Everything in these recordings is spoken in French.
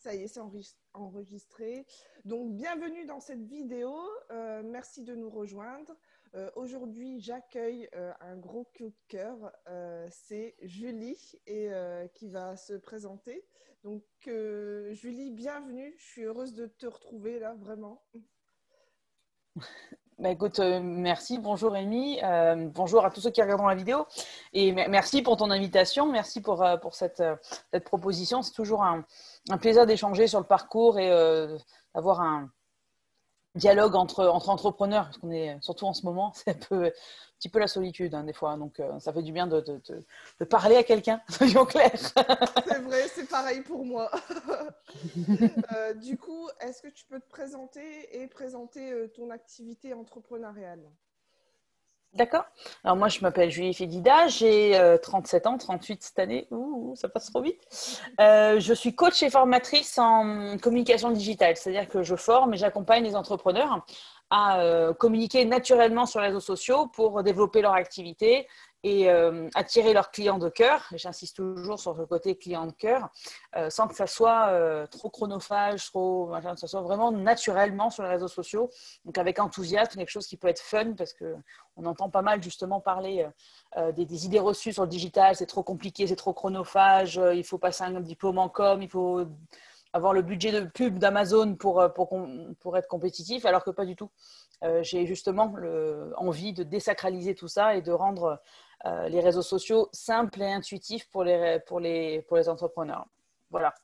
Ça y est, c'est enregistré. Donc, bienvenue dans cette vidéo. Merci de nous rejoindre. Aujourd'hui, j'accueille un gros coup de cœur. C'est Julie qui va se présenter. Donc, Julie, bienvenue. Je suis heureuse de te retrouver là, vraiment. Bah écoute, merci. Bonjour Rémi. Bonjour à tous ceux qui regardent la vidéo. Et merci pour ton invitation. Merci pour cette proposition. C'est toujours un plaisir d'échanger sur le parcours et d'avoir un dialogue entre entrepreneurs. Parce qu'on est, surtout en ce moment, c'est un petit peu la solitude des fois. Donc, ça fait du bien de parler à quelqu'un, soyons clairs. C'est vrai, c'est pareil pour moi. Du coup, est-ce que tu peux te présenter et présenter ton activité entrepreneuriale? D'accord. Alors moi, je m'appelle Julie Fedida, j'ai 37 ans, 38 cette année. Ouh, ça passe trop vite. Je suis coach et formatrice en communication digitale, c'est-à-dire que je forme et j'accompagne les entrepreneurs à communiquer naturellement sur les réseaux sociaux pour développer leur activité et attirer leurs clients de cœur. J'insiste toujours sur le côté client de cœur, sans que ça soit trop chronophage, que ça soit vraiment naturellement sur les réseaux sociaux, donc avec enthousiasme, quelque chose qui peut être fun parce que on entend pas mal justement parler des idées reçues sur le digital, c'est trop compliqué, c'est trop chronophage, il faut passer un diplôme en com, il faut avoir le budget de pub d'Amazon pour être compétitif, alors que pas du tout. J'ai justement envie de désacraliser tout ça et de rendre les réseaux sociaux simples et intuitifs pour les entrepreneurs. Voilà.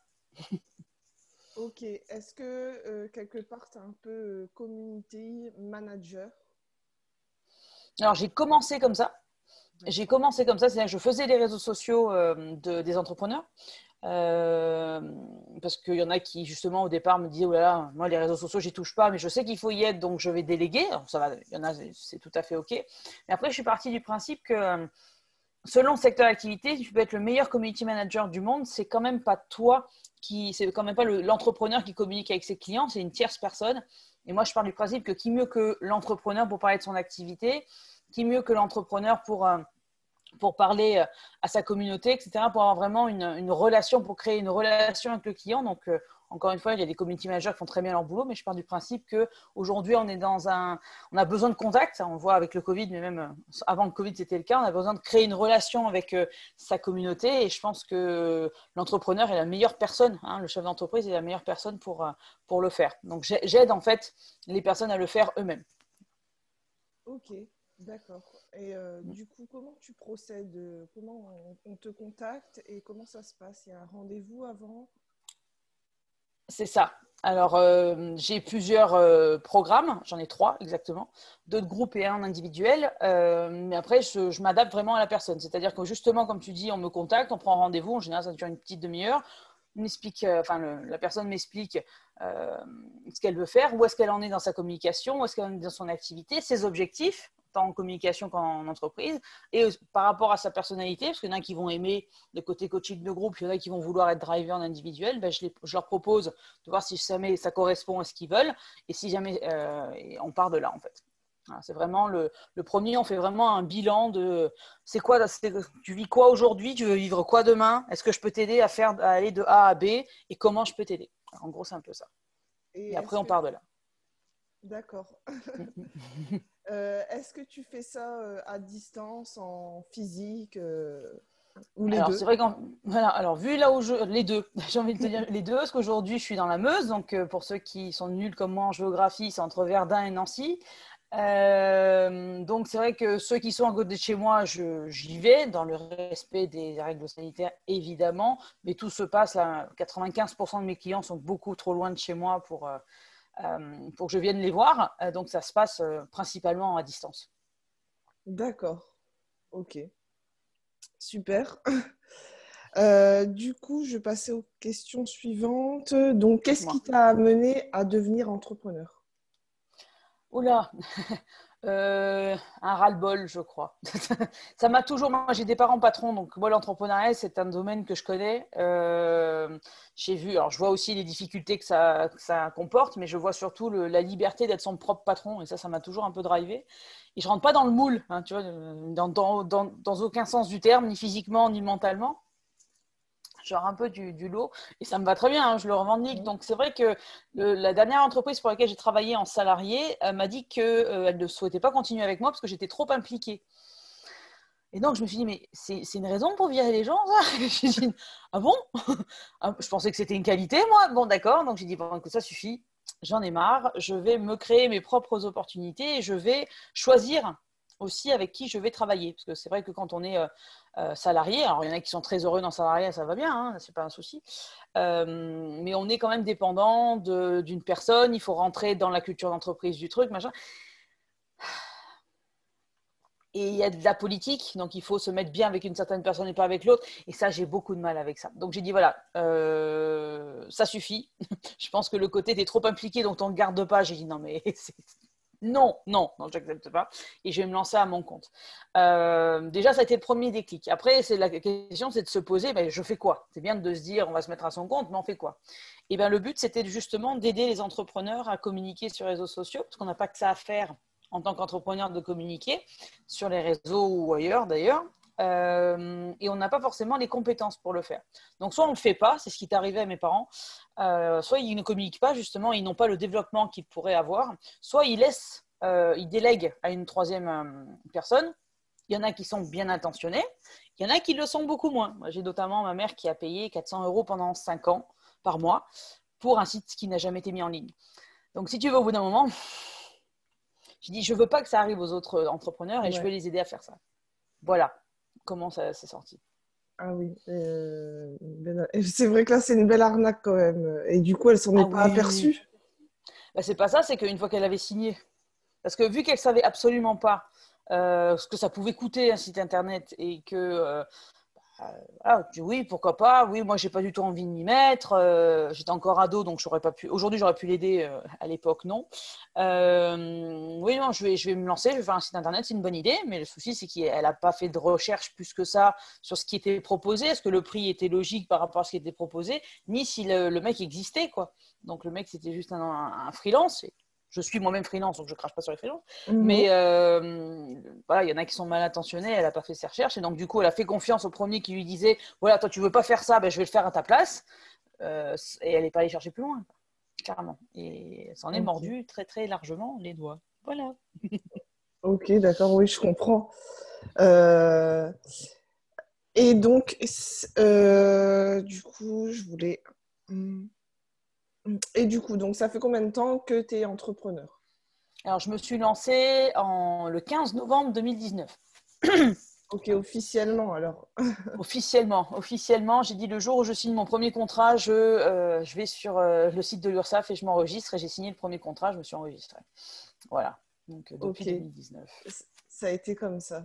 Ok. Est-ce que quelque part, tu es un peu community manager? Alors, j'ai commencé comme ça. C'est-à-dire que je faisais les réseaux sociaux des entrepreneurs. Parce qu'il y en a qui justement au départ me disaient oh là là, moi les réseaux sociaux j'y touche pas mais je sais qu'il faut y être donc je vais déléguer. Alors, ça va, il y en a c'est tout à fait ok, mais après je suis partie du principe que selon le secteur d'activité tu peux être le meilleur community manager du monde, c'est quand même pas toi c'est quand même pas l'entrepreneur qui communique avec ses clients, c'est une tierce personne. Et moi je pars du principe que qui mieux que l'entrepreneur pour parler de son activité, qui mieux que l'entrepreneur pour parler à sa communauté, etc., pour avoir vraiment une relation, pour créer une relation avec le client. Donc, encore une fois, il y a des community managers qui font très bien leur boulot, mais je pars du principe qu'aujourd'hui, on a besoin de contact. On le voit avec le Covid, mais même avant le Covid, c'était le cas. On a besoin de créer une relation avec sa communauté et je pense que l'entrepreneur est la meilleure personne, le chef d'entreprise est la meilleure personne pour le faire. Donc, j'aide en fait les personnes à le faire eux-mêmes. Ok, d'accord. Et du coup, comment tu procèdes? Comment on te contacte et comment ça se passe? Il y a un rendez-vous avant? C'est ça. Alors, j'ai plusieurs programmes, j'en ai 3 exactement, 2 de groupe et 1 individuel. Mais après, je m'adapte vraiment à la personne. C'est-à-dire que justement, comme tu dis, on me contacte, on prend rendez-vous. En général, ça dure une petite demi-heure. La personne m'explique ce qu'elle veut faire, où est-ce qu'elle en est dans sa communication, où est-ce qu'elle en est dans son activité, ses objectifs, tant en communication qu'en entreprise, et par rapport à sa personnalité, parce qu'il y en a qui vont aimer le côté coaching de groupe, il y en a qui vont vouloir être driver en individuel, je leur propose de voir si jamais ça correspond à ce qu'ils veulent, et si jamais on part de là en fait. Voilà, c'est vraiment le premier, on fait vraiment un bilan de tu vis quoi aujourd'hui, tu veux vivre quoi demain, est-ce que je peux t'aider à aller de A à B et comment je peux t'aider. Alors, en gros, c'est un peu ça. Et après, on part de là. D'accord. Est-ce que tu fais ça à distance, en physique ou les Alors, deux? c'est vrai alors vu là où les deux, j'ai envie de te dire les deux, parce qu'aujourd'hui, je suis dans la Meuse, donc pour ceux qui sont nuls comme moi en géographie, c'est entre Verdun et Nancy. Donc, c'est vrai que ceux qui sont à côté de chez moi, j'y vais dans le respect des règles sanitaires, évidemment, mais tout se passe là. 95% de mes clients sont beaucoup trop loin de chez moi pour que je vienne les voir. Donc, ça se passe principalement à distance. D'accord. Ok. Super. Du coup, je vais passer aux questions suivantes. Donc, qu'est-ce Dites-moi. qui t'a amené à devenir entrepreneur? Oula, un ras-le-bol, je crois. Ça m'a toujours. Moi, j'ai des parents patrons, donc moi, l'entrepreneuriat, c'est un domaine que je connais. J'ai vu. Alors, je vois aussi les difficultés que ça comporte, mais je vois surtout la liberté d'être son propre patron, et ça m'a toujours un peu drivé. Et je rentre pas dans le moule, tu vois, dans aucun sens du terme, ni physiquement, ni mentalement. genre un peu du lot. Et ça me va très bien, hein, je le revendique. Mhm. Donc, c'est vrai que la dernière entreprise pour laquelle j'ai travaillé en salarié m'a dit qu'elle ne souhaitait pas continuer avec moi parce que j'étais trop impliquée. Et donc, je me suis dit, mais c'est une raison pour virer les gens, ça? J'ai dit, ah bon? Je pensais que c'était une qualité, moi. Bon, d'accord. Donc, j'ai dit, bon, écoute, ça suffit. J'en ai marre. Je vais me créer mes propres opportunités et je vais choisir aussi avec qui je vais travailler. Parce que c'est vrai que quand on est salarié, alors il y en a qui sont très heureux dans le salariat, ça va bien, hein, c'est pas un souci. Mais on est quand même dépendant d'une personne. Il faut rentrer dans la culture d'entreprise du truc, machin. Et il y a de la politique, donc il faut se mettre bien avec une certaine personne et pas avec l'autre. Et ça, j'ai beaucoup de mal avec ça. Donc j'ai dit, voilà, ça suffit. Je pense que le côté, t'es trop impliqué, donc on ne garde pas. J'ai dit, non, mais non, j'accepte pas. Et je vais me lancer à mon compte. Déjà, ça a été le premier déclic. Après, la question, c'est de se poser, ben, je fais quoi? C'est bien de se dire, on va se mettre à son compte, mais on fait quoi? Et ben, le but, c'était justement d'aider les entrepreneurs à communiquer sur les réseaux sociaux, parce qu'on n'a pas que ça à faire en tant qu'entrepreneur de communiquer sur les réseaux ou ailleurs d'ailleurs. Et on n'a pas forcément les compétences pour le faire. Donc soit on ne le fait pas, c'est ce qui est arrivé à mes parents, soit ils ne communiquent pas justement, ils n'ont pas le développement qu'ils pourraient avoir, soit ils laissent, ils délèguent à une troisième personne. Il y en a qui sont bien intentionnés, il y en a qui le sont beaucoup moins. Moi, j'ai notamment ma mère qui a payé 400 € pendant 5 ans par mois pour un site qui n'a jamais été mis en ligne. Donc si tu veux, au bout d'un moment, j'ai dit, je ne veux pas que ça arrive aux autres entrepreneurs et je veux Ouais. les aider à faire ça. Voilà comment ça s'est sorti. Ah oui. C'est vrai que là, c'est une belle arnaque quand même. Et du coup, elle s'en Ah est pas oui, aperçue. ben, c'est pas ça, c'est qu'une fois qu'elle avait signé, parce que vu qu'elle savait absolument pas ce que ça pouvait coûter un site internet et que ah, oui, pourquoi pas. Oui, moi, j'ai pas du tout envie de m'y mettre. J'étais encore ado, donc j'aurais pas pu. Aujourd'hui, j'aurais pu l'aider. À l'époque, non. Oui, non, je vais me lancer. Je vais faire un site internet. C'est une bonne idée, mais le souci, c'est qu'elle n'a pas fait de recherche plus que ça sur ce qui était proposé. Est-ce que le prix était logique par rapport à ce qui était proposé, ni si le mec existait, quoi. Donc le mec, c'était juste un freelance. Je suis moi-même freelance, donc je crache pas sur les freelances. Mhm. Mais voilà, il y en a qui sont mal intentionnés, elle n'a pas fait ses recherches. Et donc, du coup, elle a fait confiance au premier qui lui disait, voilà, toi, tu veux pas faire ça, ben, je vais le faire à ta place. Et elle n'est pas allée chercher plus loin, carrément. Et elle s'en est Ok. mordu très, très largement les doigts. Voilà. Ok, d'accord, oui, je comprends. Euh, Et donc, du coup, je voulais. Hmm. Et du coup, donc, ça fait combien de temps que tu es entrepreneur? Alors, je me suis lancée le 15 novembre 2019. Ok, officiellement alors. Officiellement, j'ai dit le jour où je signe mon premier contrat, je vais sur le site de l'URSSAF et je m'enregistre. Et j'ai signé le premier contrat, je me suis enregistrée. Voilà, donc depuis Ok, 2019. ça a été comme ça.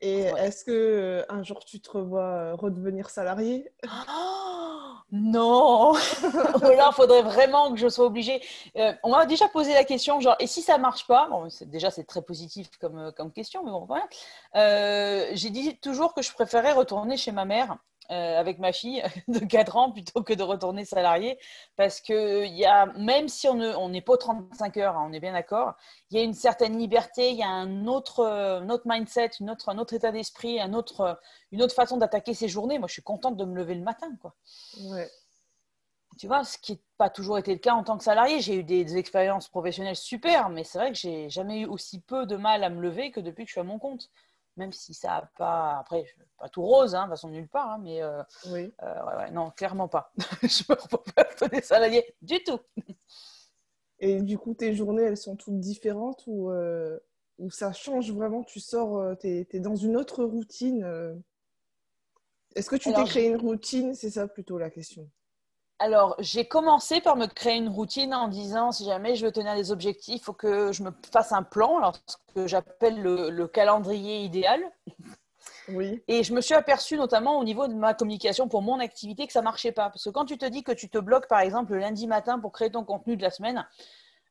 Et Ouais. est-ce que un jour tu te revois redevenir salarié? Oh, non. Ou alors, il faudrait vraiment que je sois obligée. On m'a déjà posé la question, genre, et si ça marche pas? Bon, déjà, c'est très positif comme question, mais bon, voilà. J'ai dit toujours que je préférais retourner chez ma mère avec ma fille de 4 ans plutôt que de retourner salarié. Parce que même si on n'est pas aux 35 heures, hein, on est bien d'accord, il y a une certaine liberté, il y a un autre mindset, un autre état d'esprit, une autre façon d'attaquer ses journées. Moi, je suis contente de me lever le matin, quoi. Ouais. Tu vois, ce qui n'a pas toujours été le cas en tant que salarié. J'ai eu des expériences professionnelles super, mais c'est vrai que j'ai jamais eu aussi peu de mal à me lever que depuis que je suis à mon compte. Même si ça n'a pas, après, pas tout rose, hein, de toute façon nulle part, hein, mais Oui. ouais, non, clairement pas. Je me retrouve pas des salariés du tout. Et du coup, tes journées, elles sont toutes différentes ou ça change vraiment? Tu sors, t'es dans une autre routine. Est-ce que tu t'es Alors, créé une routine? C'est ça plutôt la question. j'ai commencé par me créer une routine en disant si jamais je veux tenir des objectifs, il faut que je me fasse un plan, alors ce que j'appelle le calendrier idéal. Oui. Et je me suis aperçue notamment au niveau de ma communication pour mon activité que ça marchait pas. Parce que quand tu te dis que tu te bloques par exemple le lundi matin pour créer ton contenu de la semaine,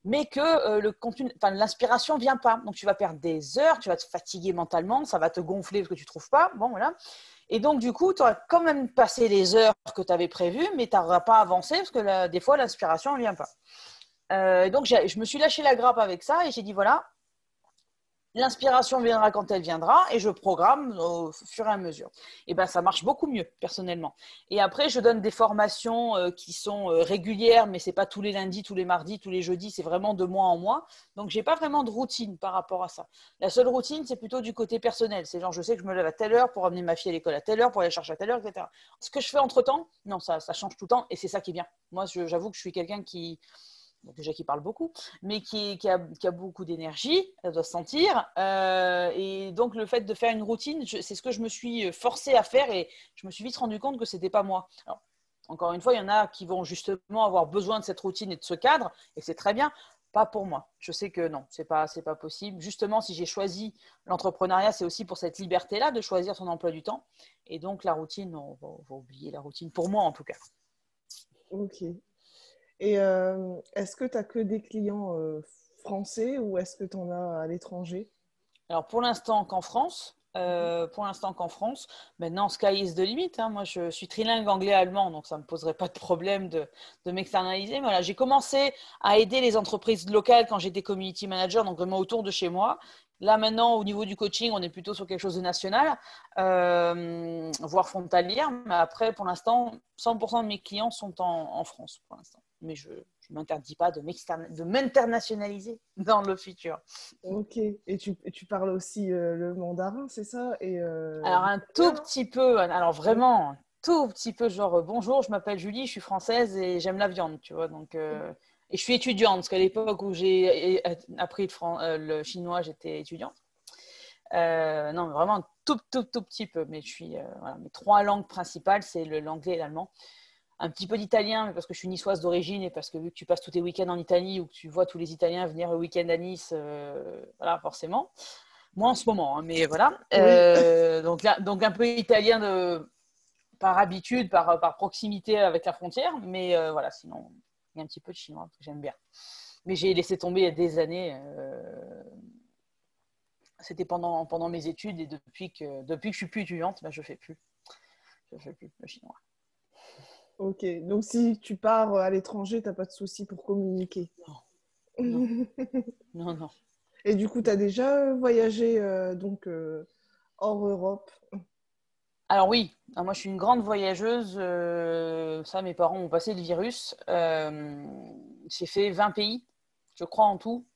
mais que le contenu, enfin, l'inspiration vient pas. Donc tu vas perdre des heures, tu vas te fatiguer mentalement, ça va te gonfler parce que tu trouves pas. Bon, voilà. Et donc du coup, tu auras quand même passé les heures que tu avais prévues, mais tu n'auras pas avancé parce que des fois l'inspiration ne vient pas. Donc je me suis lâché la grappe avec ça et j'ai dit voilà, L'inspiration viendra quand elle viendra et je programme au fur et à mesure. Et ben, ça marche beaucoup mieux, personnellement. Et après, je donne des formations qui sont régulières, mais ce n'est pas tous les lundis, tous les mardis, tous les jeudis, c'est vraiment de mois en mois. Donc, je n'ai pas vraiment de routine par rapport à ça. La seule routine, c'est plutôt du côté personnel. C'est genre, je sais que je me lève à telle heure pour amener ma fille à l'école à telle heure, pour aller chercher à telle heure, etc. Ce que je fais entre-temps, non, ça change tout le temps et c'est ça qui est bien. Moi, j'avoue que je suis quelqu'un qui déjà qui parle beaucoup, mais qui a beaucoup d'énergie, elle doit se sentir. Et donc, le fait de faire une routine, c'est ce que je me suis forcée à faire et je me suis vite rendu compte que ce n'était pas moi. Alors, encore une fois, il y en a qui vont justement avoir besoin de cette routine et de ce cadre, et c'est très bien. Pas pour moi. Je sais que non, c'est pas possible. Justement, si j'ai choisi l'entrepreneuriat, c'est aussi pour cette liberté-là de choisir son emploi du temps. Et donc, la routine, on va oublier la routine, pour moi en tout cas. Ok. Et est-ce que tu as que des clients français ou est-ce que tu en as à l'étranger? Alors, pour l'instant qu'en France. Maintenant, sky is the limit. Hein. Moi, je suis trilingue anglais-allemand, donc ça ne me poserait pas de problème de m'externaliser. Mais voilà, j'ai commencé à aider les entreprises locales quand j'étais community manager, donc vraiment autour de chez moi. Là, maintenant, au niveau du coaching, on est plutôt sur quelque chose de national, voire frontalier. Mais après, pour l'instant, 100% de mes clients sont en France, pour l'instant. Mais je ne m'interdis pas de m'internationaliser dans le futur. Ok. Et tu parles aussi le mandarin, c'est ça? Et Alors, un tout l'italien? petit peu, alors vraiment, un tout petit peu, genre, bonjour, je m'appelle Julie, je suis française et j'aime la viande, tu vois. Donc, et je suis étudiante, parce qu'à l'époque où j'ai appris le chinois, j'étais étudiante. Non, mais vraiment un tout petit peu. Mais je suis, voilà, mes trois langues principales, c'est l'anglais et l'allemand. Un petit peu d'italien, mais parce que je suis niçoise d'origine et parce que vu que tu passes tous tes week-ends en Italie ou que tu vois tous les Italiens venir le week-end à Nice, voilà, forcément. Moi en ce moment, hein, mais voilà. Oui. Donc un peu italien par habitude, par proximité avec la frontière, mais voilà, sinon, il y a un petit peu de chinois que j'aime bien. Mais j'ai laissé tomber il y a des années. C'était pendant mes études et depuis que je suis plus étudiante, ben, je fais plus le chinois. Ok. Donc, si tu pars à l'étranger, tu n'as pas de souci pour communiquer. Non, non, non. Et du coup, tu as déjà voyagé donc, hors Europe? Alors oui, moi je suis une grande voyageuse. Ça, mes parents ont passé le virus. J'ai fait 20 pays, je crois en tout.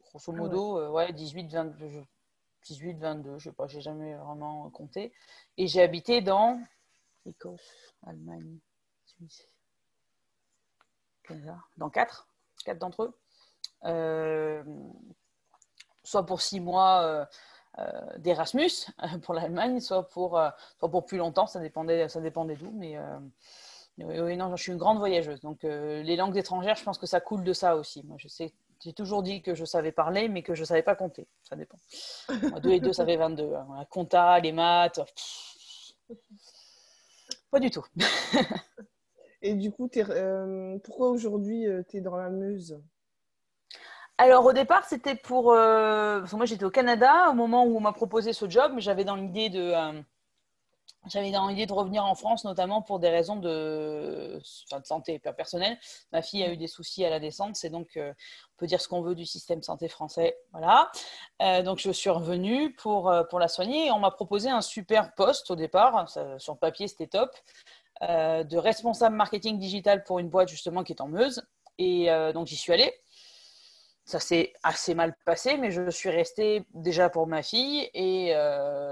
Grosso Ah ouais. modo, ouais, 18, 22, je sais pas, j'ai jamais vraiment compté. Et j'ai habité dans Écosse, Allemagne, Suisse, Canada, dans quatre d'entre eux. Euh, soit pour 6 mois d'Erasmus pour l'Allemagne, soit pour plus longtemps, ça dépendait d'où. Mais oui, non, je suis une grande voyageuse. Donc les langues étrangères, je pense que ça coule de ça aussi. Moi, j'ai toujours dit que je savais parler, mais que je ne savais pas compter. Ça dépend. Moi, 2 et 2, ça fait 22. Hein. La compta, les maths, pas du tout. Et du coup, pourquoi aujourd'hui tu es dans la Meuse? Alors au départ, c'était parce que moi j'étais au Canada au moment où on m'a proposé ce job, mais j'avais dans l'idée de revenir en France, notamment pour des raisons de santé personnelle. Ma fille a eu des soucis à la naissance, et donc on peut dire ce qu'on veut du système santé français. Voilà. Donc je suis revenue pour la soigner et on m'a proposé un super poste au départ. Sur le papier, c'était top. De responsable marketing digital pour une boîte justement qui est en Meuse. Et donc j'y suis allée. Ça s'est assez mal passé, mais je suis restée déjà pour ma fille et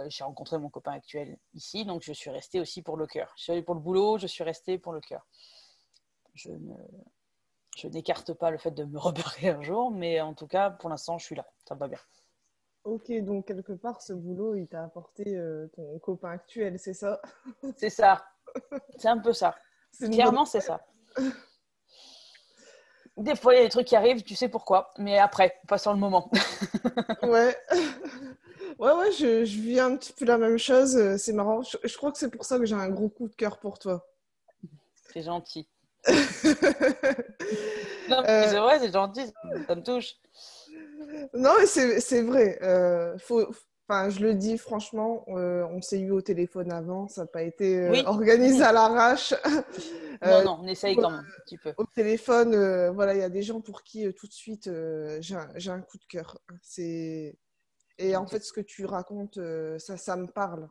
j'ai rencontré mon copain actuel ici, donc je suis restée aussi pour le cœur. Je suis allée pour le boulot, je suis restée pour le cœur. Je n'écarte pas le fait de me rebarrer un jour, mais en tout cas, pour l'instant, je suis là. Ça va bien. Ok, donc quelque part, ce boulot, il t'a apporté ton copain actuel, c'est ça? C'est ça. C'est un peu ça. C'est une bonne Clairement, c'est ça. Des fois, il y a des trucs qui arrivent, tu sais pourquoi, mais après, pas sur le moment. Ouais. Ouais, je vis un petit peu la même chose. C'est marrant. Je crois que c'est pour ça que j'ai un gros coup de cœur pour toi. C'est gentil. Non, mais Euh, c'est vrai, c'est gentil, ça me touche. non, mais c'est vrai. Enfin, je le dis franchement, on s'est eu au téléphone avant, ça n'a pas été Oui. organisé à l'arrache. Non, Euh, non, on essaye quand même, un petit peu. Au téléphone, voilà, il y a des gens pour qui tout de suite j'ai un coup de cœur. Et Et en fait, ce que tu racontes, ça me parle.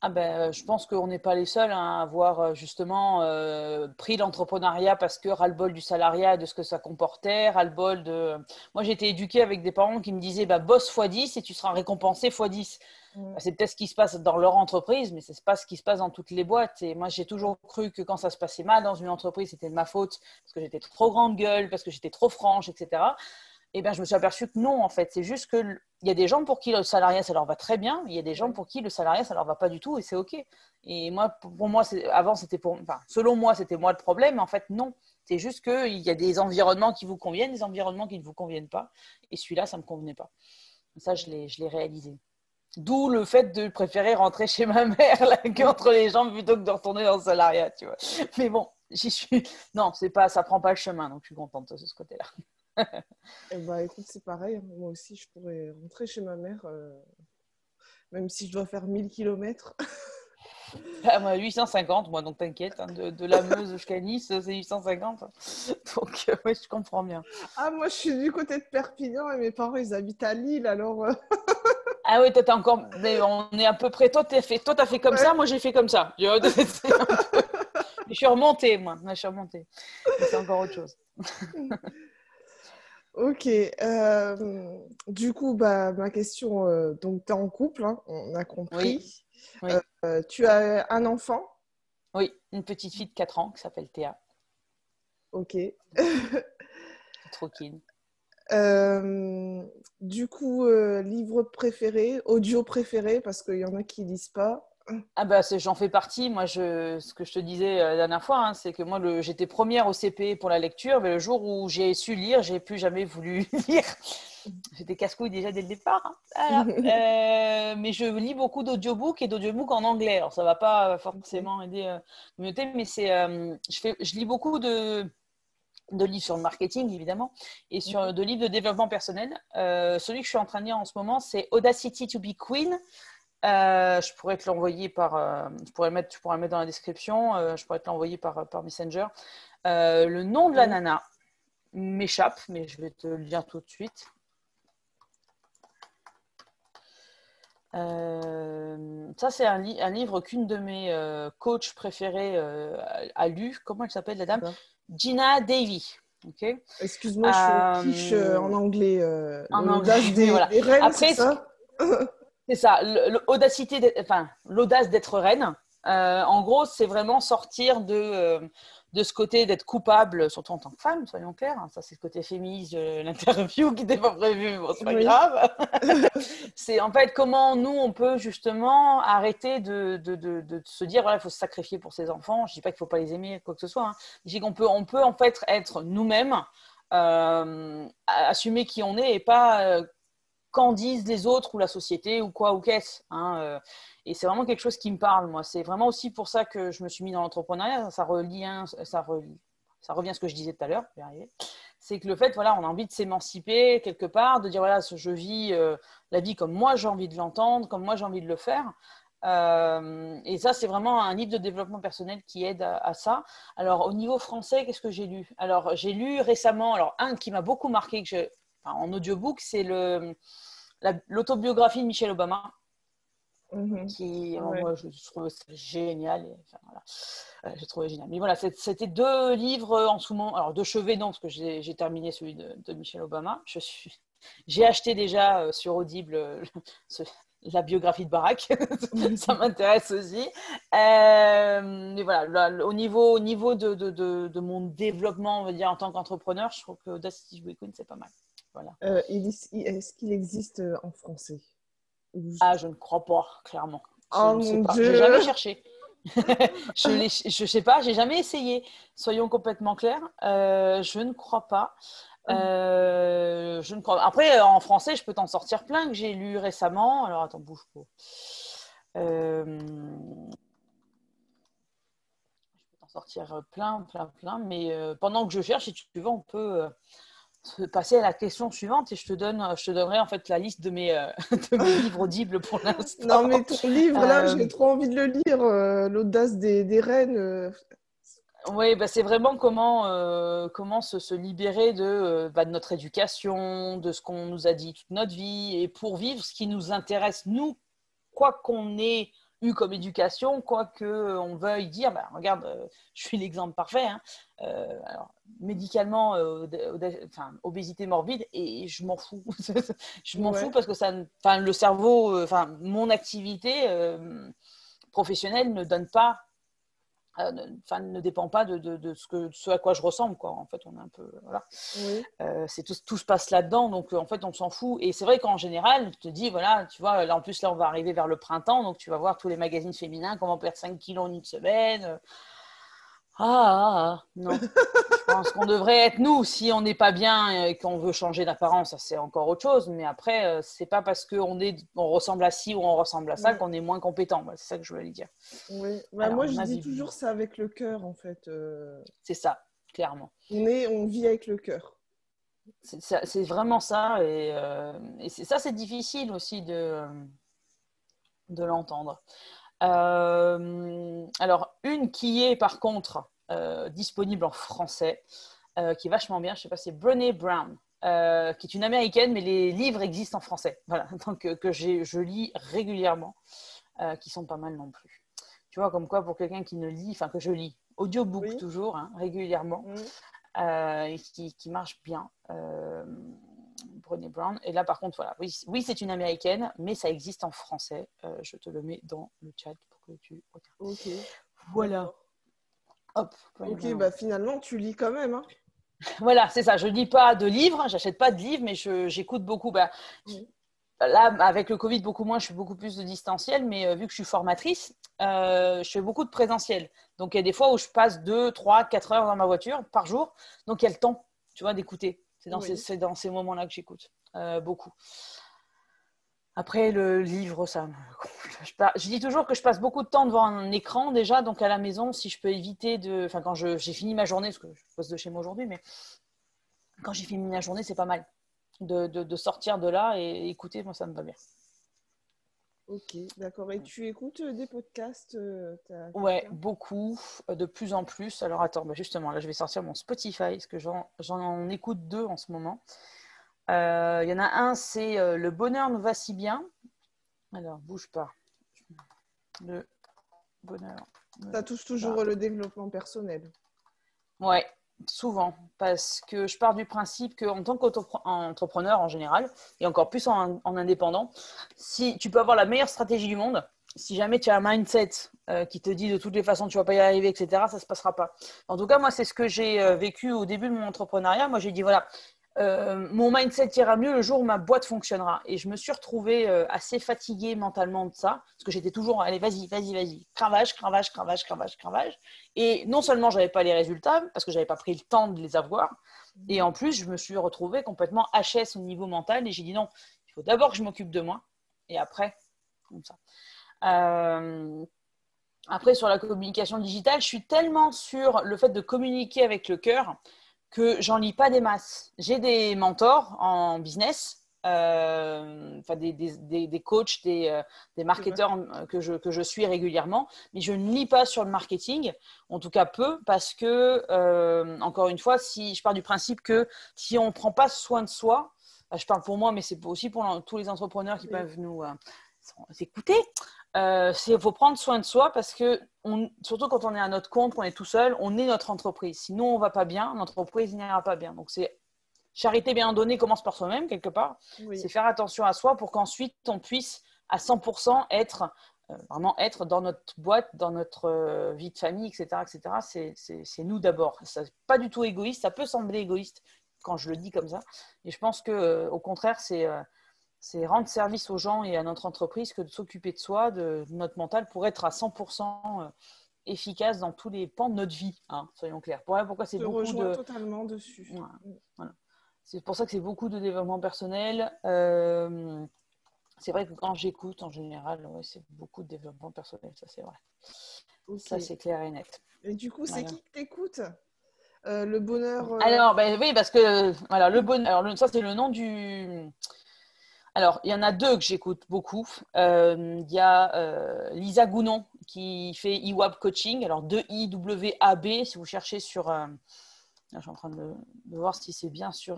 Ah ben, je pense qu'on n'est pas les seuls hein, à avoir justement pris l'entrepreneuriat parce que ras-le-bol du salariat, de ce que ça comportait, ras-le-bol de… Moi, j'ai été éduquée avec des parents qui me disaient bah, bosse x10 et tu seras récompensé x10. Bah, c'est peut-être ce qui se passe dans leur entreprise, mais ce n'est pas ce qui se passe dans toutes les boîtes. Et moi, j'ai toujours cru que quand ça se passait mal dans une entreprise, c'était de ma faute parce que j'étais trop grande gueule, parce que j'étais trop franche, etc. Et bien, je me suis aperçue que non, en fait. C'est juste qu'il y a des gens pour qui le salariat, ça leur va très bien. Il y a des gens pour qui le salariat, ça leur va pas du tout et c'est OK. Et moi, pour moi, avant, c'était selon moi, c'était moi le problème. Mais en fait, non. C'est juste qu'il y a des environnements qui vous conviennent, des environnements qui ne vous conviennent pas. Et celui-là, ça ne me convenait pas. Ça, je l'ai réalisé. D'où le fait de préférer rentrer chez ma mère là, qu'entre les jambes plutôt que de retourner dans le salariat, tu vois. Mais bon, j'y suis. Non, c'est pas, ça prend pas le chemin, donc je suis contente de ce côté-là. Eh ben, écoute, c'est pareil. Moi aussi, je pourrais rentrer chez ma mère, même si je dois faire 1000 kilomètres. Ah, moi, 850, moi, donc t'inquiète. Hein, de la Meuse jusqu'à Nice, c'est 850. Donc, oui, je comprends bien. Ah, moi, je suis du côté de Perpignan et mes parents, ils habitent à Lille, alors… Ah oui, toi, t'as encore… Mais on est à peu près… Toi, t'as fait comme ça, moi, j'ai fait comme ça. Je suis remontée, moi. Je suis remontée. Mais c'est encore autre chose. Ok. Du coup, ma question, donc tu es en couple, hein, on a compris. Oui. Tu as un enfant? Oui, une petite fille de 4 ans qui s'appelle Théa. Ok. Trop keen. Du coup, livre préféré, audio préféré, parce qu'il y en a qui lisent pas. Ah bah j'en fais partie. Moi, ce que je te disais la dernière fois, hein, c'est que moi, j'étais première au CP pour la lecture, mais le jour où j'ai su lire, j'ai plus jamais voulu lire. J'étais casse-couille déjà dès le départ. Hein. Voilà. Mais je lis beaucoup d'audiobooks et d'audiobooks en anglais. Alors, ça va pas forcément aider la communauté, mais je lis beaucoup de livres sur le marketing, évidemment, et de livres de développement personnel. Celui que je suis en train de lire en ce moment, c'est Audacity to be Queen. Je pourrais te l'envoyer tu pourrais le mettre dans la description. Je pourrais te l'envoyer par Messenger. Le nom de la nana m'échappe, mais je vais te le dire tout de suite. Ça, c'est un livre qu'une de mes coachs préférées a lu. Comment elle s'appelle, la dame? Gina Davy. Okay. Excuse-moi, je suis quiche en anglais. En L'audace anglais, voilà. des reines, Après, c'est ça? c'est ça, l'audace d'être reine. En gros, c'est vraiment sortir de ce côté d'être coupable, surtout en tant que femme, soyons clairs. Ça, c'est le côté féministe de l'interview qui n'était pas prévu, bon, c'est pas grave. C'est en fait comment nous, on peut justement arrêter de se dire, voilà, il faut se sacrifier pour ses enfants. Je ne dis pas qu'il ne faut pas les aimer, quoi que ce soit. Hein. Je dis qu'on peut en fait être nous-mêmes, assumer qui on est et pas… qu'en disent les autres ou la société ou quoi ou qu'est-ce. Hein, et c'est vraiment quelque chose qui me parle, moi. C'est vraiment aussi pour ça que je me suis mis dans l'entrepreneuriat. Ça revient à ce que je disais tout à l'heure. C'est que le fait, voilà, on a envie de s'émanciper quelque part, de dire, voilà, je vis la vie comme moi j'ai envie de l'entendre, comme moi j'ai envie de le faire. Et ça, c'est vraiment un livre de développement personnel qui aide à ça. Alors, au niveau français, qu'est-ce que j'ai lu? Alors, j'ai lu récemment, un qui m'a beaucoup marqué, en audiobook, c'est l'autobiographie de Michelle Obama. Qui, moi, je trouve ça génial. Je trouvais génial. Mais voilà, c'était 2 livres en ce moment. Alors, de chevet, non, parce que j'ai terminé celui de Michelle Obama. J'ai acheté déjà sur Audible la biographie de Barack. Ça m'intéresse aussi. Mais voilà, au niveau de mon développement, on va dire, en tant qu'entrepreneur, je trouve que Audacity to be Queen, c'est pas mal. Voilà. Est-ce qu'il existe en français? Ah, je ne crois pas, clairement. Oh Je ne sais mon pas. Dieu. J'ai jamais cherché. Je sais pas, j'ai jamais essayé. Soyons complètement clairs. Je ne crois pas. Je ne crois. Après, en français, je peux t'en sortir plein que j'ai lu récemment. Alors, attends, bouge pas. Je peux t'en sortir plein. Mais pendant que je cherche, si tu veux, on peut passer à la question suivante et je te donnerai en fait la liste de mes livres audibles pour l'instant. Non, mais ton livre, là, j'ai trop envie de le lire. L'audace des reines. Oui, bah, c'est vraiment comment se libérer de notre éducation, de ce qu'on nous a dit toute notre vie, et pour vivre ce qui nous intéresse, nous, quoi qu'on ait eu comme éducation, quoi qu'on veuille dire, bah, regarde, je suis l'exemple parfait, hein, alors, médicalement, enfin, obésité morbide, et je m'en fous. Je m'en fous Ouais, parce que enfin, le cerveau, enfin, mon activité professionnelle ne donne pas ne dépend pas de ce à quoi je ressemble, quoi. En fait, on est un peu, voilà. oui. Tout se passe là-dedans, donc en fait, on s'en fout. Et c'est vrai qu'en général, je te dis, voilà, tu vois, là, en plus, là, on va arriver vers le printemps, donc tu vas voir tous les magazines féminins, comment perdre 5 kilos en une semaine. Non. Je pense qu'on devrait être nous, si on n'est pas bien et qu'on veut changer d'apparence, ça c'est encore autre chose. Mais après, c'est pas parce on ressemble à ci ou on ressemble à ça Mm. qu'on est moins compétent. C'est ça que je voulais dire. Oui, bah, Alors, moi à je mon dis avis, toujours ça avec le cœur en fait. c'est ça, clairement. On vit avec le cœur. C'est vraiment ça. Et ça, c'est difficile aussi de l'entendre. Alors, une qui est par contre disponible en français, qui est vachement bien, je sais pas, c'est Brené Brown, qui est une américaine, mais les livres existent en français. Voilà, donc je lis régulièrement, qui sont pas mal non plus. Tu vois, comme quoi pour quelqu'un qui ne lit, enfin que je lis, audiobook Oui. toujours, hein, régulièrement, Mm. et qui marche bien. Brené Brown. Et là, par contre, voilà, oui, c'est une américaine, mais ça existe en français. Je te le mets dans le chat pour que tu regardes. Ok, Voilà. d'accord. Hop. Brené Ok, Brown. bah finalement tu lis quand même, hein. Voilà, c'est ça. Je lis pas de livres, j'achète pas de livres, mais j'écoute beaucoup. Oui. Là, avec le Covid, beaucoup moins, je fais beaucoup plus de distanciel, mais vu que je suis formatrice, je fais beaucoup de présentiel. Donc, il y a des fois où je passe 2, 3, 4 heures dans ma voiture par jour. Donc, il y a le temps, tu vois, d'écouter. Oui. C'est dans ces moments-là que j'écoute beaucoup. Après, le livre, je dis toujours que je passe beaucoup de temps devant un écran déjà, donc à la maison, si je peux éviter de... Enfin, quand j'ai fini ma journée, parce que je pose de chez moi aujourd'hui, mais quand j'ai fini ma journée, c'est pas mal de sortir de là et écouter, moi, ça me va bien. Ok, d'accord. Et tu écoutes des podcasts, t'as Ouais, quelqu'un? beaucoup, de plus en plus. Alors attends, justement, là, je vais sortir mon Spotify, parce que j'en écoute deux en ce moment. Il y en a un, c'est Le bonheur nous va si bien. Alors, bouge pas. Le bonheur me Ça touche va. toujours le développement personnel. Ouais, souvent, parce que je pars du principe qu'en tant qu'entrepreneur en général, et encore plus en indépendant, si tu peux avoir la meilleure stratégie du monde, si jamais tu as un mindset qui te dit de toutes les façons tu vas pas y arriver, etc., ça se passera pas. En tout cas, moi, c'est ce que j'ai vécu au début de mon entrepreneuriat. Moi, j'ai dit, voilà, mon mindset ira mieux le jour où ma boîte fonctionnera. Et je me suis retrouvée assez fatiguée mentalement de ça, parce que j'étais toujours, allez, vas-y, vas-y, vas-y, cravache, cravache, cravache, cravache, cravache. Et non seulement je n'avais pas les résultats, parce que je n'avais pas pris le temps de les avoir, et Mhm. en plus, je me suis retrouvée complètement HS au niveau mental, et j'ai dit non, il faut d'abord que je m'occupe de moi, et après, comme ça. Euh, Après, sur la communication digitale, je suis tellement sur le fait de communiquer avec le cœur que j'en lis pas des masses. J'ai des mentors en business, enfin des coachs, des C'est vrai. marketeurs que je suis régulièrement, mais je ne lis pas sur le marketing, en tout cas peu, parce que, encore une fois, si je pars du principe que si on ne prend pas soin de soi, je parle pour moi, mais c'est aussi pour tous les entrepreneurs qui Oui. peuvent nous écouter, il faut prendre soin de soi parce que, surtout quand on est à notre compte, qu'on est tout seul, on est notre entreprise. Sinon, on ne va pas bien, notre entreprise n'ira pas bien. Donc, c'est charité bien donnée commence par soi-même, quelque part. Oui. C'est faire attention à soi pour qu'ensuite, on puisse à 100% vraiment être dans notre boîte, dans notre vie de famille, etc. etc. C'est nous d'abord. Ce n'est pas du tout égoïste. Ça peut sembler égoïste quand je le dis comme ça. Et je pense qu'au contraire, c'est rendre service aux gens et à notre entreprise que de s'occuper de soi, de notre mental, pour être à 100% efficace dans tous les pans de notre vie, hein, soyons clairs. Pourquoi c'est Je te beaucoup rejoins de... totalement dessus. Voilà, Mm. voilà. C'est pour ça que c'est beaucoup de développement personnel. C'est vrai que quand j'écoute, en général, ouais, c'est beaucoup de développement personnel, ça c'est vrai. Ok. Ça c'est clair et net. Et du coup, c'est Voilà. qui que t'écoutes? Le bonheur. Alors, ben, oui, parce que voilà, le bonheur, ça c'est le nom du... Alors, il y en a deux que j'écoute beaucoup. Il y a Lisa Gounon, qui fait IWAB Coaching. Alors, 2IWAB, si vous cherchez sur... là, je suis en train de voir si c'est bien sur...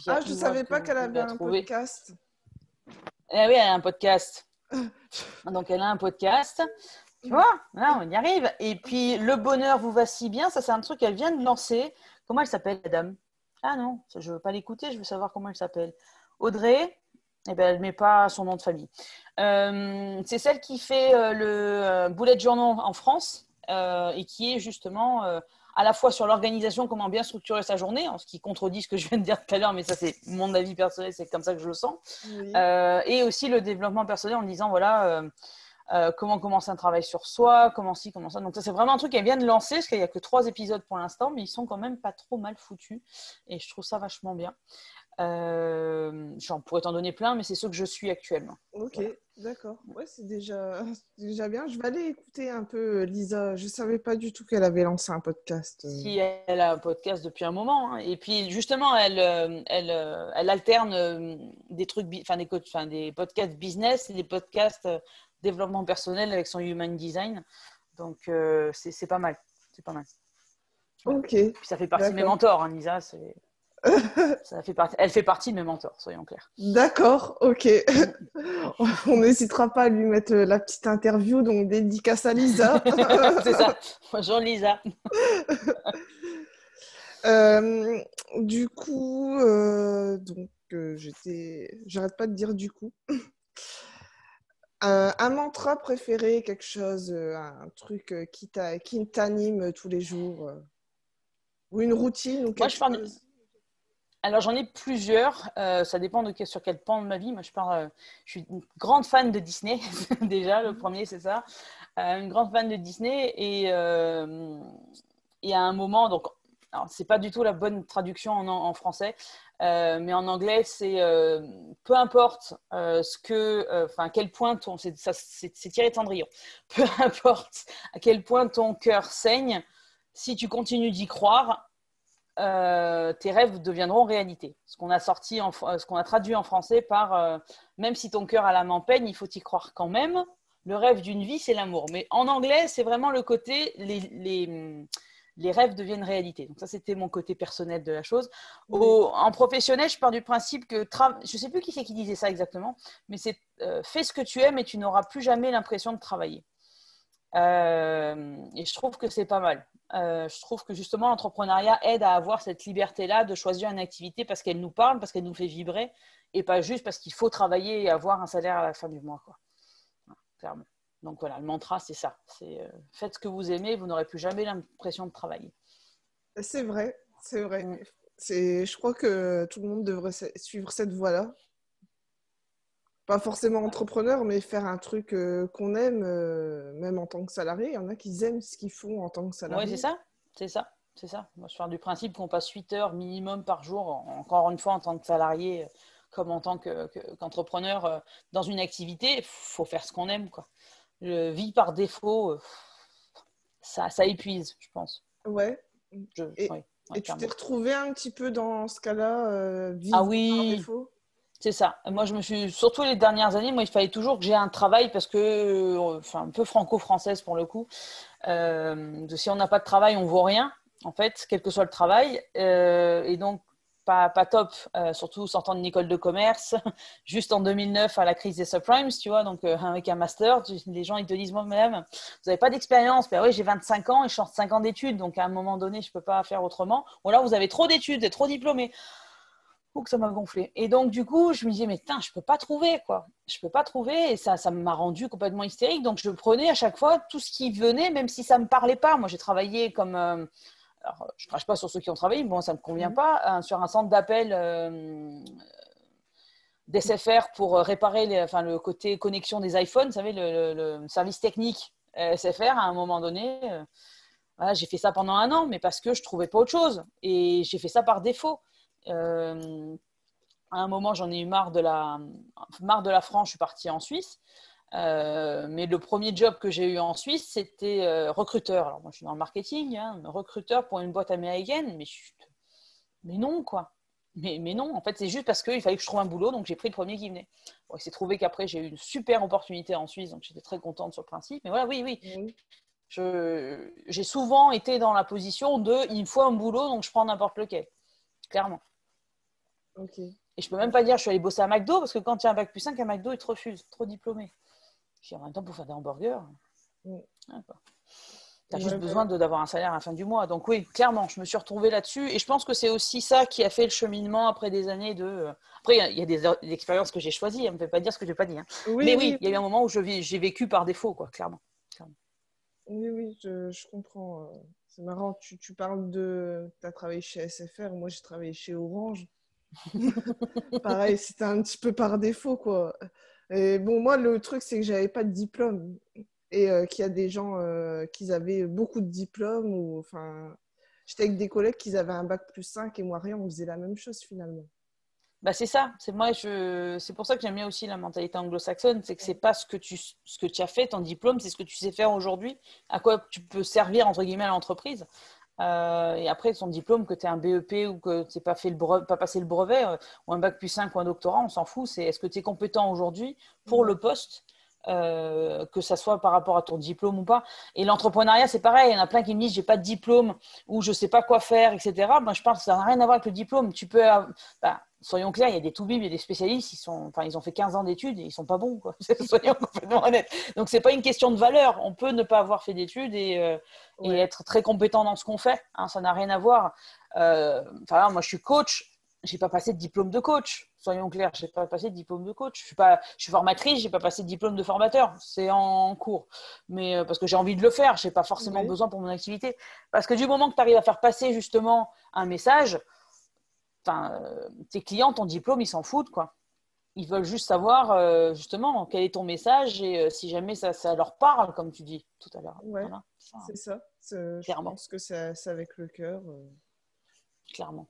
Ah, je ne savais pas qu'elle avait un podcast. Eh oui, elle a un podcast. Donc, elle a un podcast. Tu vois, là, on y arrive. Et puis, Le bonheur vous va si bien. Ça, c'est un truc qu'elle vient de lancer. Comment elle s'appelle, la dame? Ah non, je ne veux pas l'écouter. Je veux savoir comment elle s'appelle. Audrey. Eh ben, elle ne met pas son nom de famille. C'est celle qui fait le bullet journal en France et qui est justement à la fois sur l'organisation, comment bien structurer sa journée, en ce qui contredit ce que je viens de dire tout à l'heure, mais ça c'est mon avis personnel, c'est comme ça que je le sens. Oui. Et aussi le développement personnel en disant voilà comment commencer un travail sur soi, comment ci, comment ça. Donc ça c'est vraiment un truc qu'elle vient de lancer, parce qu'il n'y a que 3 épisodes pour l'instant, mais ils sont quand même pas trop mal foutus et je trouve ça vachement bien. J'en pourrais t'en donner plein, mais c'est ceux que je suis actuellement. Ok, voilà. D'accord. Ouais, c'est déjà bien. Je vais aller écouter un peu Lisa. Je ne savais pas du tout qu'elle avait lancé un podcast. Si, elle a un podcast depuis un moment. Hein. Et puis, justement, elle alterne des trucs, des podcasts business et des podcasts développement personnel avec son human design. Donc, c'est pas mal. C'est pas mal. Voilà. Ok. Puis ça fait partie de mes mentors, hein, Lisa. Elle fait partie de mes mentors, soyons clairs. D'accord, ok. On n'hésitera pas à lui mettre la petite interview, donc dédicace à Lisa. C'est ça. Bonjour Lisa. Du coup, j'arrête pas de dire du coup. Un mantra préféré, quelque chose, un truc qui t'anime tous les jours, ou une routine ou quelque chose. Alors, j'en ai plusieurs. Ça dépend sur quel pan de ma vie. Moi, je suis une grande fan de Disney. Déjà, le premier, c'est ça. Une grande fan de Disney. Et à un moment, donc, c'est pas du tout la bonne traduction en français, mais en anglais, c'est peu importe à quel point c'est tiré de Cendrillon. Peu importe à quel point ton cœur saigne, si tu continues d'y croire, tes rêves deviendront réalité. Ce qu'on a traduit en français par même si ton cœur a la main peigne, il faut y croire quand même. Le rêve d'une vie, c'est l'amour. Mais en anglais, c'est vraiment le côté les rêves deviennent réalité. Donc ça, c'était mon côté personnel de la chose. Oui. En professionnel, je pars du principe que je ne sais plus qui c'est qui disait ça exactement, mais c'est fais ce que tu aimes et tu n'auras plus jamais l'impression de travailler. Et je trouve que c'est pas mal. Je trouve que justement l'entrepreneuriat aide à avoir cette liberté-là de choisir une activité parce qu'elle nous parle, parce qu'elle nous fait vibrer et pas juste parce qu'il faut travailler et avoir un salaire à la fin du mois, quoi. Clairement. Donc voilà, le mantra, c'est ça. C'est faites ce que vous aimez, vous n'aurez plus jamais l'impression de travailler. C'est vrai, c'est vrai. Je crois que tout le monde devrait suivre cette voie-là. Pas forcément entrepreneur, mais faire un truc qu'on aime, même en tant que salarié. Il y en a qui aiment ce qu'ils font en tant que salarié. Oui, c'est ça. Moi, je pars du principe qu'on passe 8 heures minimum par jour, encore une fois, en tant que salarié, comme en tant qu'entrepreneur dans une activité. Il faut faire ce qu'on aime, quoi. Vie par défaut, ça épuise, je pense. Ouais. Et tu t'es retrouvée un petit peu dans ce cas-là, vivre par défaut? C'est ça. Moi, surtout les dernières années, il fallait toujours que j'ai un travail parce que, un peu franco-française pour le coup. Si on n'a pas de travail, on ne vaut rien, en fait, quel que soit le travail. Et donc, pas top, surtout sortant d'une école de commerce, juste en 2009 à la crise des subprimes, tu vois, donc avec un master, les gens ils te disent, moi, madame, vous n'avez pas d'expérience. Ben oui, j'ai 25 ans et je sors 5 ans d'études, donc à un moment donné, je ne peux pas faire autrement. Ou alors, vous avez trop d'études, vous êtes trop diplômé. Que ça m'a gonflé. Et donc, du coup, je me disais, mais putain, je peux pas trouver, quoi. Je peux pas trouver. Et ça m'a rendu complètement hystérique. Donc, je prenais à chaque fois tout ce qui venait, même si ça me parlait pas. Moi, j'ai travaillé comme... alors, je crache pas sur ceux qui ont travaillé, bon, ça me convient pas. Sur un centre d'appel d'SFR pour réparer le côté connexion des iPhones. Vous savez, le service technique SFR, à un moment donné... voilà, j'ai fait ça pendant 1 an, mais parce que je trouvais pas autre chose. Et j'ai fait ça par défaut. À un moment, j'en ai eu marre de la France, je suis partie en Suisse. Mais le premier job que j'ai eu en Suisse, c'était recruteur. Alors moi, je suis dans le marketing, recruteur pour une boîte américaine, mais non, quoi. Mais non, en fait, c'est juste parce qu'il fallait que je trouve un boulot, donc j'ai pris le premier qui venait. Bon, il s'est trouvé qu'après, j'ai eu une super opportunité en Suisse, donc j'étais très contente sur le principe. Mais voilà, oui. Oui. J'ai souvent été dans la position de il me faut un boulot, donc je prends n'importe lequel, clairement. Ok. Et je peux même pas dire je suis allée bosser à McDo, parce que quand tu as un bac plus 5, à McDo, ils te refusent, trop diplômé. Je dis en même temps, pour faire des hamburgers, Mm. tu as juste Ouais, besoin d'avoir un salaire à la fin du mois. Donc oui, clairement, je me suis retrouvée là-dessus. Et je pense que c'est aussi ça qui a fait le cheminement après des années de... Après, il y a des expériences que j'ai choisies. On ne me fait pas dire ce que je n'ai pas dit. Hein. oui, Mais oui, oui, il y a eu un moment où j'ai vécu par défaut, quoi, clairement. oui, je comprends. C'est marrant, tu parles de... Tu as travaillé chez SFR, moi j'ai travaillé chez Orange. Pareil, c'était un petit peu par défaut, quoi. Et bon, moi, le truc, c'est que j'avais pas de diplôme. Et qu'il y a des gens qui avaient beaucoup de diplômes. Ou, enfin, j'étais avec des collègues qui avaient un bac plus 5 et moi, rien, on faisait la même chose finalement. Bah, c'est ça. C'est pour ça que j'aime bien aussi la mentalité anglo-saxonne. C'est que c'est pas ce que tu as fait, ton diplôme, c'est ce que tu sais faire aujourd'hui, à quoi tu peux servir, entre guillemets, à l'entreprise. Et après, son diplôme, que tu aies un BEP ou que tu n'aies pas passé le brevet, ou un bac plus 5 ou un doctorat, on s'en fout. C'est est-ce que tu es compétent aujourd'hui pour Ouais. le poste, que ça soit par rapport à ton diplôme ou pas. Et l'entrepreneuriat, c'est pareil. Il y en a plein qui me disent j'ai pas de diplôme ou je sais pas quoi faire, etc. Moi, je pense que ça n'a rien à voir avec le diplôme. Soyons clairs, il y a des toubibs, il y a des spécialistes, ils ont fait 15 ans d'études et ils sont pas bons, quoi. Soyons complètement honnêtes. Donc, c'est pas une question de valeur. On peut ne pas avoir fait d'études et Ouais. être très compétent dans ce qu'on fait. Hein, ça n'a rien à voir. Moi, je suis coach. J'ai pas passé de diplôme de coach. Soyons clairs, j'ai pas passé de diplôme de coach. Je suis formatrice, j'ai pas passé de diplôme de formateur. C'est en cours. Mais parce que j'ai envie de le faire, j'ai pas forcément Oui. besoin pour mon activité. Parce que du moment que tu arrives à faire passer justement un message, tes clients, ton diplôme, ils s'en foutent, quoi. Ils veulent juste savoir justement quel est ton message et si jamais ça leur parle, comme tu dis tout à l'heure. Ouais, Voilà, ça, c'est ça. Je clairement, pense que c'est avec le cœur. clairement.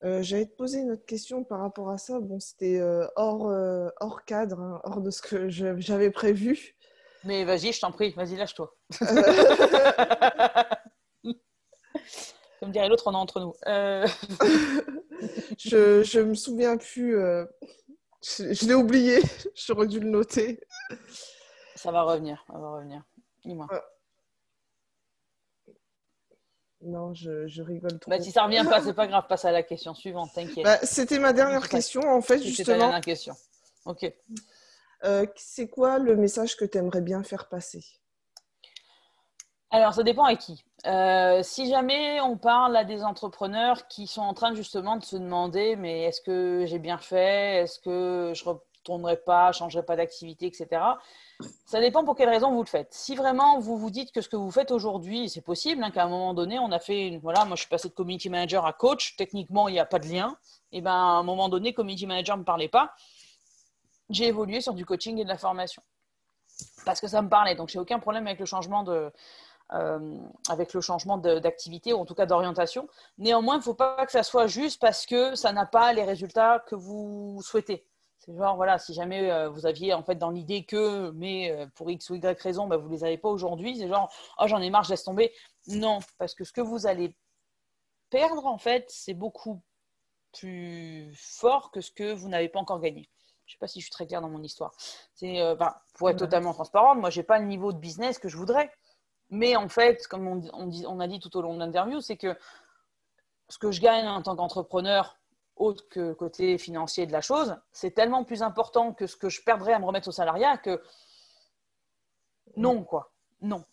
J'allais te poser une autre question par rapport à ça. Bon, c'était hors cadre, hein, hors de ce que j'avais prévu. Mais vas-y, je t'en prie, vas-y, lâche-toi. Comme dirait l'autre, on est entre nous. Je me souviens plus. Je l'ai oublié. J'aurais dû le noter. Ça va revenir, ça va revenir. Dis-moi. Non, je rigole Bah, trop. si ça revient pas, c'est pas grave, passe à la question suivante, t'inquiète. Bah, c'était ma dernière question, en fait, C'était ta justement. dernière question. Ok. C'est quoi le message que tu aimerais bien faire passer? Alors, ça dépend à qui. Si jamais on parle à des entrepreneurs qui sont en train justement de se demander, mais est-ce que j'ai bien fait? Est-ce que je retournerai pas, changerai pas d'activité, etc. Ça dépend pour quelle raison vous le faites. Si vraiment vous vous dites que ce que vous faites aujourd'hui, c'est possible, hein, qu'à un moment donné, on a fait, voilà, moi je suis passée de community manager à coach, techniquement il n'y a pas de lien, et ben à un moment donné, community manager ne me parlait pas, j'ai évolué sur du coaching et de la formation parce que ça me parlait, donc j'ai aucun problème avec le changement d'activité ou en tout cas d'orientation. Néanmoins, il ne faut pas que ça soit juste parce que ça n'a pas les résultats que vous souhaitez. C'est genre, voilà, si jamais vous aviez en fait dans l'idée que, mais pour X ou Y raison, bah, vous ne les avez pas aujourd'hui, c'est genre, oh j'en ai marre, je laisse tomber. Non, parce que ce que vous allez perdre, en fait, c'est beaucoup plus fort que ce que vous n'avez pas encore gagné. Je ne sais pas si je suis très claire dans mon histoire. Pour être totalement transparente, moi, je n'ai pas le niveau de business que je voudrais. Mais en fait, comme on a dit tout au long de l'interview, c'est que ce que je gagne en tant qu'entrepreneur, autre que côté financier de la chose, c'est tellement plus important que ce que je perdrais à me remettre au salariat que non, quoi. Non.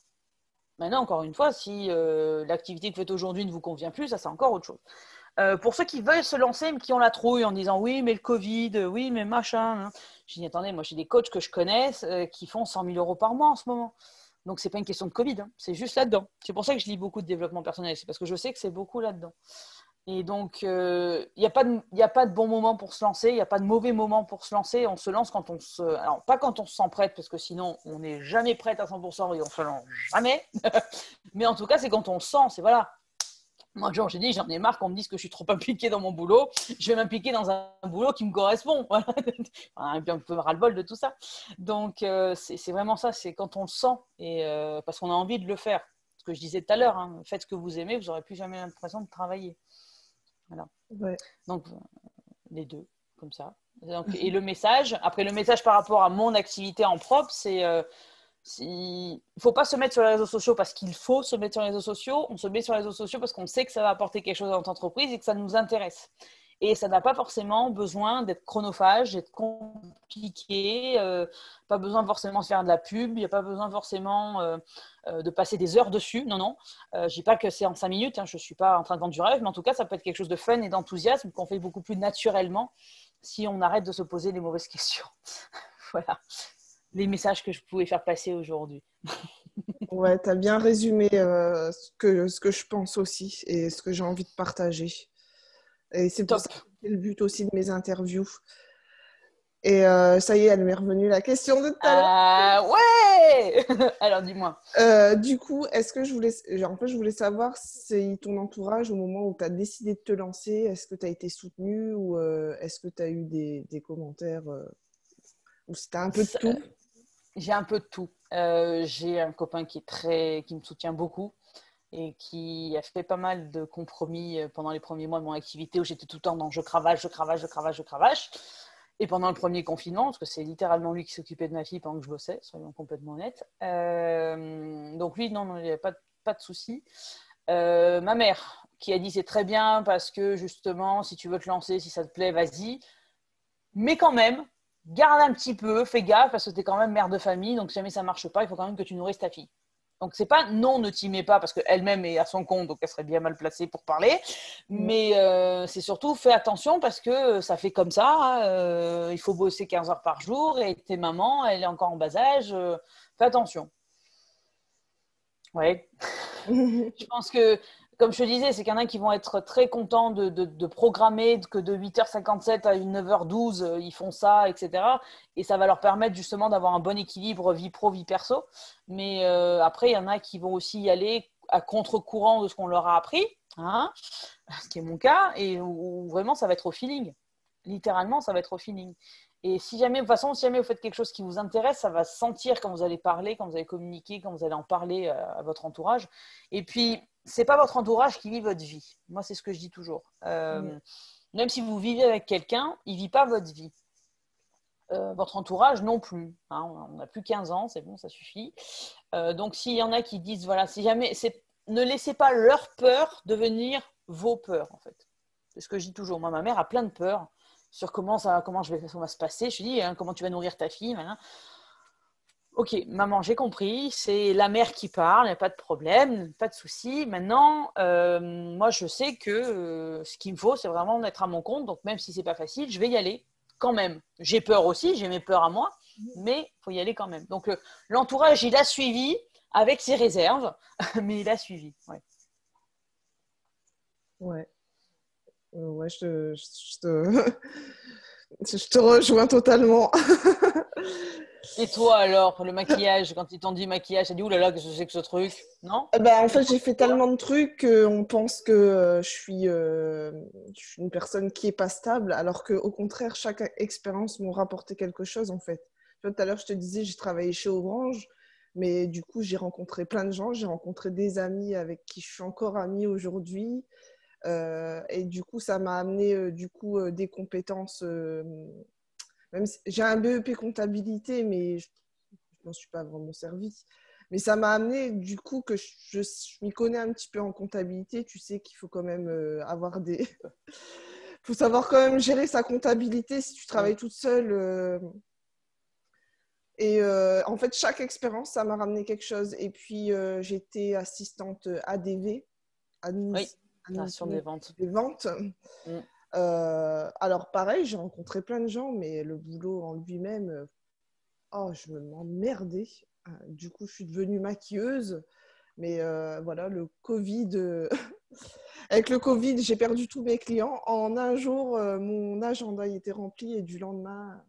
Maintenant, encore une fois, si l'activité que vous faites aujourd'hui ne vous convient plus, ça, c'est encore autre chose. Pour ceux qui veulent se lancer, mais qui ont la trouille en disant oui, mais le Covid, oui, mais machin. Hein. Je dis attendez, moi j'ai des coachs que je connais qui font 100 000 euros par mois en ce moment. Donc c'est pas une question de Covid, hein. C'est juste là-dedans. C'est pour ça que je lis beaucoup de développement personnel, c'est parce que je sais que c'est beaucoup là-dedans. Et donc il n'y a pas de bon moment pour se lancer, il n'y a pas de mauvais moment pour se lancer. On se lance quand on se, alors pas quand on se sent prête, parce que sinon on n'est jamais prête à 100% et on se lance jamais. Mais en tout cas c'est quand on le sent, c'est voilà. Moi, genre, j'ai dit, j'en ai marre qu'on me dise que je suis trop impliquée dans mon boulot. Je vais m'impliquer dans un boulot qui me correspond. Voilà. Un peu ras-le-bol de tout ça. Donc, c'est vraiment ça. C'est quand on le sent et parce qu'on a envie de le faire. Ce que je disais tout à l'heure, hein, faites ce que vous aimez, vous n'aurez plus jamais l'impression de travailler. Voilà. Ouais. Donc, les deux, comme ça. Donc, et le message, après le message par rapport à mon activité en propre, c'est il ne faut pas se mettre sur les réseaux sociaux parce qu'il faut se mettre sur les réseaux sociaux. On se met sur les réseaux sociaux parce qu'on sait que ça va apporter quelque chose à notre entreprise et que ça nous intéresse. Et ça n'a pas forcément besoin d'être chronophage, d'être compliqué, pas besoin forcément de faire de la pub, il n'y a pas besoin forcément de passer des heures dessus. Non, non. Je dis pas que c'est en 5 minutes, hein, je ne suis pas en train de vendre du rêve, mais en tout cas, ça peut être quelque chose de fun et d'enthousiasme qu'on fait beaucoup plus naturellement si on arrête de se poser les mauvaises questions. Voilà les messages que je pouvais faire passer aujourd'hui. Ouais, tu as bien résumé ce que je pense aussi et ce que j'ai envie de partager. Et c'est pour Top. ça que c'est le but aussi de mes interviews. Et ça y est, elle m'est revenue la question de tout à l'heure. Ouais. Alors, dis-moi. Du coup, est-ce que je voulais savoir si ton entourage, au moment où tu as décidé de te lancer, est-ce que tu as été soutenu ou est-ce que tu as eu des commentaires ou c'était un peu de tout? J'ai un peu de tout. J'ai un copain qui me soutient beaucoup et qui a fait pas mal de compromis pendant les premiers mois de mon activité où j'étais tout le temps dans je cravache, je cravache, je cravache, je cravache. Et pendant le premier confinement, parce que c'est littéralement lui qui s'occupait de ma fille pendant que je bossais, soyons complètement honnêtes. Donc lui, non, il n'y avait pas de souci. Ma mère, qui a dit c'est très bien parce que justement, si tu veux te lancer, si ça te plaît, vas-y. Mais quand même, garde un petit peu, fais gaffe parce que tu es quand même mère de famille, donc si jamais ça ne marche pas, il faut quand même que tu nourrisses ta fille. Donc c'est pas non, ne t'y mets pas parce qu'elle-même est à son compte, donc elle serait bien mal placée pour parler. Mais c'est surtout fais attention parce que ça fait comme ça. Hein, il faut bosser 15 heures par jour et t'es maman, elle est encore en bas âge. Fais attention. Ouais. Je pense que, comme je te disais, c'est qu'il y en a qui vont être très contents de programmer que de 8h57 à 9h12, ils font ça, etc. Et ça va leur permettre justement d'avoir un bon équilibre vie pro, vie perso. Mais après, il y en a qui vont aussi y aller à contre-courant de ce qu'on leur a appris, hein, ce qui est mon cas, et où vraiment ça va être au feeling. Littéralement, ça va être au feeling. Et si jamais, de toute façon, si jamais vous faites quelque chose qui vous intéresse, ça va se sentir quand vous allez parler, quand vous allez communiquer, quand vous allez en parler à votre entourage. Et puis, c'est pas votre entourage qui vit votre vie. Moi, c'est ce que je dis toujours. Même si vous vivez avec quelqu'un, il vit pas votre vie. Votre entourage non plus. Hein, on n'a plus 15 ans, c'est bon, ça suffit. Donc, s'il y en a qui disent, voilà, si jamais, ne laissez pas leur peur devenir vos peurs, en fait. C'est ce que je dis toujours. Moi, ma mère a plein de peurs sur comment ça va se passer. Je lui dis, hein, comment tu vas nourrir ta fille, hein. Ok, maman, j'ai compris. C'est la mère qui parle, il n'y a pas de problème, pas de souci. Maintenant, moi, je sais que ce qu'il me faut, c'est vraiment d'être à mon compte. Donc, même si c'est pas facile, je vais y aller quand même. J'ai peur aussi, j'ai mes peurs à moi, mais il faut y aller quand même. Donc, l'entourage, il a suivi avec ses réserves, mais il a suivi. Ouais. Ouais. Ouais, je te rejoins totalement. Et toi alors, le maquillage, quand ils t'ont dit maquillage, t'as dit oulala, qu'est-ce que c'est que ce truc? Non? En fait, j'ai fait tellement de trucs qu'on pense que je suis une personne qui est pas stable, alors qu'au contraire, chaque expérience m'a rapporté quelque chose en fait. Tu vois, tout à l'heure, je te disais, j'ai travaillé chez Orange, mais du coup, j'ai rencontré plein de gens, j'ai rencontré des amis avec qui je suis encore amie aujourd'hui. Et du coup, ça m'a amené des compétences. Même si j'ai un BEP comptabilité, mais je n'en suis pas vraiment servi. Mais ça m'a amené du coup que je m'y connais un petit peu en comptabilité. Tu sais qu'il faut quand même avoir des. faut savoir quand même gérer sa comptabilité si tu travailles toute seule. Et en fait, chaque expérience, ça m'a ramené quelque chose. Et puis, j'étais assistante ADV, Oui, administration des ventes. des ventes. Mm. Alors, pareil, j'ai rencontré plein de gens, mais le boulot en lui-même, je m'emmerdais. Du coup, je suis devenue maquilleuse. Mais voilà, le Covid, avec le Covid, j'ai perdu tous mes clients. En un jour, mon agenda était rempli et du lendemain.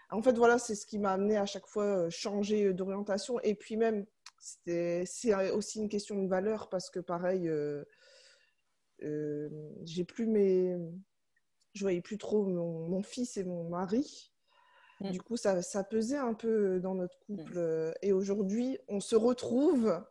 En fait, voilà, c'est ce qui m'a amené à chaque fois changer d'orientation. Et puis même, c'est aussi une question de valeur parce que pareil, j'ai plus je voyais plus trop mon fils et mon mari. Du coup, ça pesait un peu dans notre couple. Et aujourd'hui, on se retrouve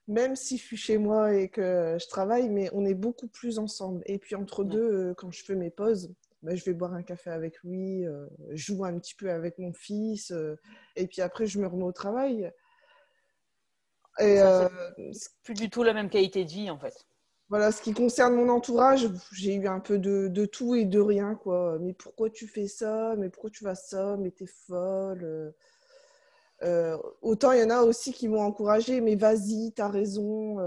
même si je suis chez moi et que je travaille, mais on est beaucoup plus ensemble. Et puis entre Ouais. deux, quand je fais mes pauses, bah, je vais boire un café avec lui, je joue un petit peu avec mon fils, et puis après, je me remets au travail. Et Ça, c'est plus du tout la même qualité de vie, en fait. voilà, ce qui concerne mon entourage, j'ai eu un peu de tout et de rien, quoi. Mais pourquoi tu fais ça? Mais pourquoi tu vas ça? Mais t'es folle. Autant il y en a aussi qui m'ont encouragé, mais vas-y, t'as raison.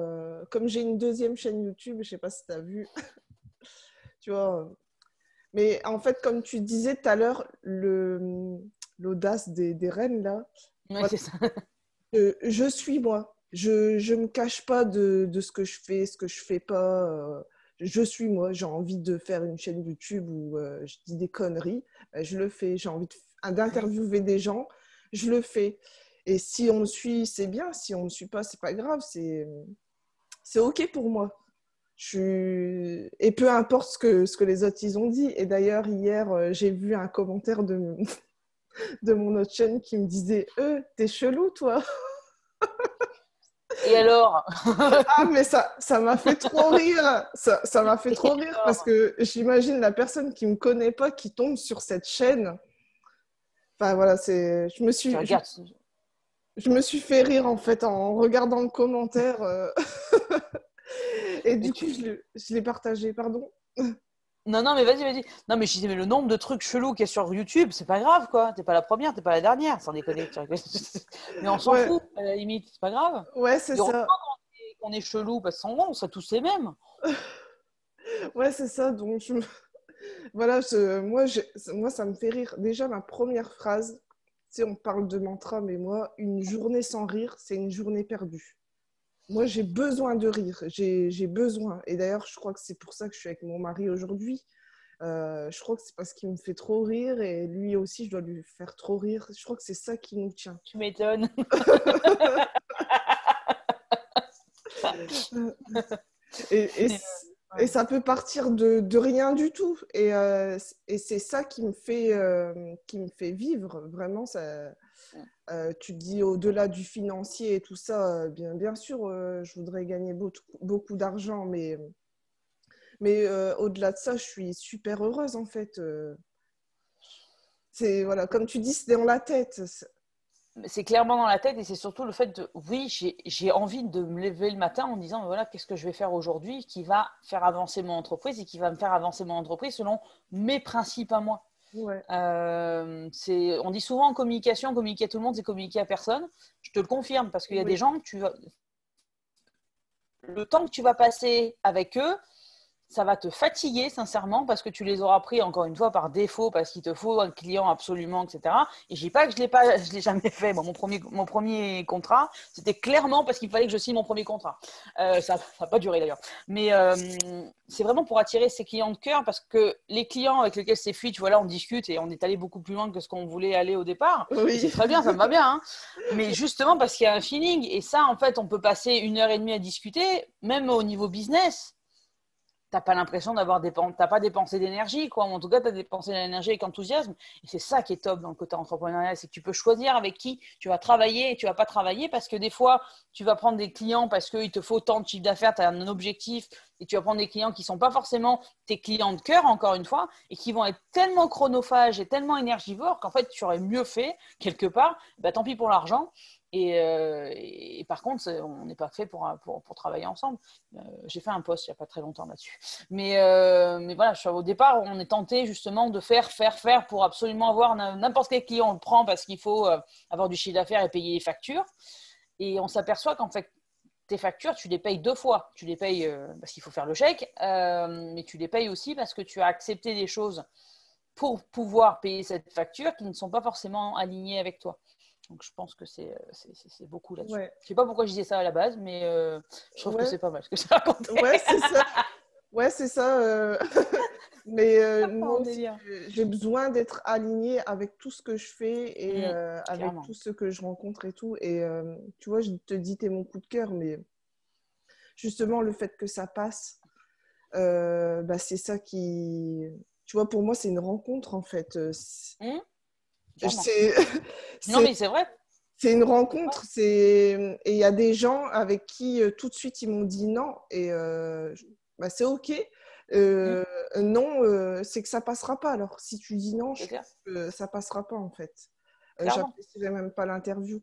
Comme j'ai une deuxième chaîne YouTube, je sais pas si t'as vu, tu vois. Mais en fait, comme tu disais tout à l'heure, l'audace des reines, là, Ouais, voilà, c'est ça. je suis moi. Je me cache pas de ce que je fais, ce que je fais pas. Je suis moi. J'ai envie de faire une chaîne YouTube où je dis des conneries. Ben, je le fais. J'ai envie d'interviewer des gens. Je le fais. Et si on me suit, c'est bien. Si on me suit pas, c'est pas grave. C'est OK pour moi. Et peu importe ce que les autres ils ont dit. Et d'ailleurs, hier, j'ai vu un commentaire de mon autre chaîne qui me disait t'es chelou, toi. Et alors? Ah, mais ça m'a fait trop rire. Ça m'a fait Et trop rire parce alors? que j'imagine la personne qui me connaît pas qui tombe sur cette chaîne. Enfin, voilà, Tu regardes. je me suis fait rire en fait en regardant le commentaire. Et Mais du coup, tu... je l'ai partagé, pardon. Non, non, mais vas-y, vas-y. Non, mais je disais, mais le nombre de trucs chelous qu'il y a sur YouTube, c'est pas grave, quoi. T'es pas la première, t'es pas la dernière, sans déconner. Mais on s'en Ouais, fout, à la limite, c'est pas grave. ouais, c'est Et heureusement ça. qu'on est chelou, parce que sans on serait tous les mêmes. Ouais, c'est ça. Donc, voilà, moi, ça me fait rire. Déjà, ma première phrase, tu sais, on parle de mantra, mais moi, une journée sans rire, c'est une journée perdue. Moi, j'ai besoin de rire. J'ai besoin. Et d'ailleurs, je crois que c'est pour ça que je suis avec mon mari aujourd'hui. Je crois que c'est parce qu'il me fait trop rire et lui aussi, je dois lui faire trop rire. Je crois que c'est ça qui nous tient. Tu m'étonnes. Et, et, Mais, et ouais. ça peut partir de rien du tout. Et c'est ça qui me fait vivre. Vraiment, ça, tu te dis au-delà du financier et tout ça, bien sûr, je voudrais gagner beaucoup d'argent, mais au-delà de ça, je suis super heureuse en fait. C'est voilà, comme tu dis, c'est dans la tête. C'est clairement dans la tête et c'est surtout le fait de, oui, j'ai envie de me lever le matin en me disant, voilà, qu'est-ce que je vais faire aujourd'hui qui va faire avancer mon entreprise et qui va me faire avancer mon entreprise selon mes principes à moi. Ouais, On dit souvent en communication, communiquer à tout le monde, c'est communiquer à personne. Je te le confirme parce qu'il y a des oui, gens, le temps que tu vas passer avec eux, ça va te fatiguer sincèrement parce que tu les auras pris encore une fois par défaut parce qu'il te faut un client absolument, etc. Et je dis pas que je l'ai jamais fait. Bon, mon premier contrat, c'était clairement parce qu'il fallait que je signe mon premier contrat. Ça n'a pas duré d'ailleurs. Mais c'est vraiment pour attirer ces clients de cœur parce que les clients avec lesquels c'est fluide, voilà, on discute et on est allé beaucoup plus loin que ce qu'on voulait aller au départ. Et c'est oui, très bien, ça me va bien. Hein. Mais justement parce qu'il y a un feeling et ça, en fait, on peut passer 1 heure et demie à discuter, même au niveau business. T'as pas l'impression t'as pas dépensé d'énergie, quoi. En tout cas, t'as dépensé de l'énergie avec enthousiasme. Et c'est ça qui est top dans le côté entrepreneurial, c'est que tu peux choisir avec qui tu vas travailler et tu vas pas travailler parce que des fois, tu vas prendre des clients parce qu'il te faut tant de chiffre d'affaires, tu as un objectif et tu vas prendre des clients qui sont pas forcément tes clients de cœur, encore une fois, et qui vont être tellement chronophages et tellement énergivores qu'en fait, tu aurais mieux fait, quelque part, bah, tant pis pour l'argent. Et par contre, on n'est pas fait pour travailler ensemble. J'ai fait un post il n'y a pas très longtemps là-dessus. Mais voilà, au départ, on est tenté justement de faire pour absolument avoir n'importe quel client. On le prend parce qu'il faut avoir du chiffre d'affaires et payer les factures. Et on s'aperçoit qu'en fait, tes factures, tu les payes 2 fois. Tu les payes parce qu'il faut faire le chèque, mais tu les payes aussi parce que tu as accepté des choses pour pouvoir payer cette facture qui ne sont pas forcément alignées avec toi. Donc je pense que c'est beaucoup là-dessus. ouais, Je ne sais pas pourquoi je disais ça à la base, mais je trouve que ouais, c'est pas mal ce que j'ai raconté. ouais, c'est ça. Ouais, c'est ça. Mais Oh, moi aussi, délire. j'ai besoin d'être alignée avec tout ce que je fais et avec Clairement. tout ce que je rencontre et tout. Et tu vois, je te dis, t'es mon coup de cœur, mais justement, le fait que ça passe, bah, c'est ça qui... Tu vois, pour moi, c'est une rencontre, en fait. Hum, clairement. C'est Non, c'est mais c'est vrai. c'est une rencontre. Et il y a des gens avec qui tout de suite ils m'ont dit non. Et bah, c'est OK. Non, c'est que ça passera pas. Alors, si tu dis non, ça passera pas en fait. J'apprécierais même pas l'interview.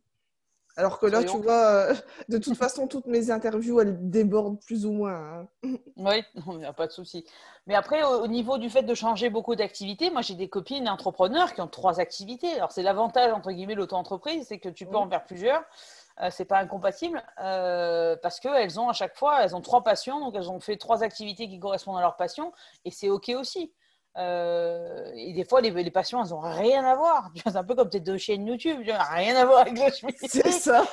Alors que là, tu vois, de toute façon, toutes mes interviews, elles débordent plus ou moins. Hein. Oui, il n'y a pas de souci. Mais après, au niveau du fait de changer beaucoup d'activités, moi, j'ai des copines entrepreneurs qui ont 3 activités. Alors, c'est l'avantage, entre guillemets, de l'auto-entreprise, c'est que tu peux en faire plusieurs. C'est pas incompatible parce qu'elles ont à chaque fois, elles ont 3 passions. Donc, elles ont fait 3 activités qui correspondent à leur passion. Et c'est OK aussi. Et des fois, les passions, elles n'ont rien à voir. C'est un peu comme tes 2 chaînes YouTube. Rien à voir avec le chemise. C'est ça.